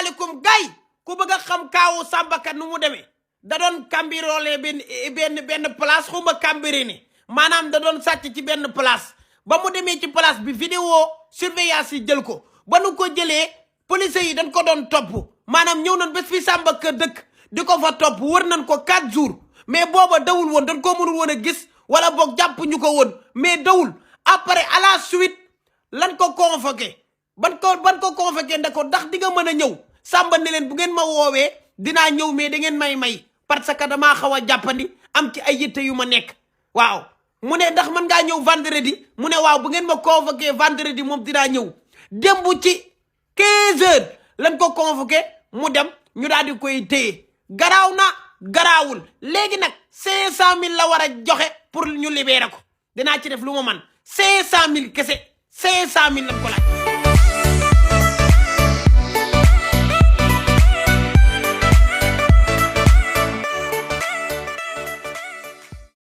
salaamaaleykum gay ku bëgg a xam kaawu Samba Kane nu mu demee da doon cambriolé benn place xuma Cambérène maanaam da doon sàcc ci benn place ba mu demee ci place bi vidéo surveillance yi jël ko ba nu ko jëlee police yi dañ ko doon topp maanaam ñëw nañ bés fi Samba Kane dëkk di ko fa topp wër nañ ko 4 jours mais booba dawul woon dañ ko mënul woon a gis wala boog jàpp ñu ko woon mais dawul après à la suite lan ko convoqué ban ko convoqué nda ko ndax di nga mën a ñëw Samba ne leen bu ngeen ma woowee dinaa ñëw mais da ngeen may parce que damaa xaw a jàppandi am ci ay yitte yu ma nekk waaw mu ne ndax mën ngaa ñëw vendredi mu ne waaw bu ngeen ma convoqué vendredi moom dinaa ñëw démb ci 15 heures lan ko convoqué mu dem ñu daal di koy téye garaaw na garaawul léegi nag 500000 la war a joxe pour ñu libérer ko dinaa ci def lu ma man 500000 kese 500000 lañ ko laaj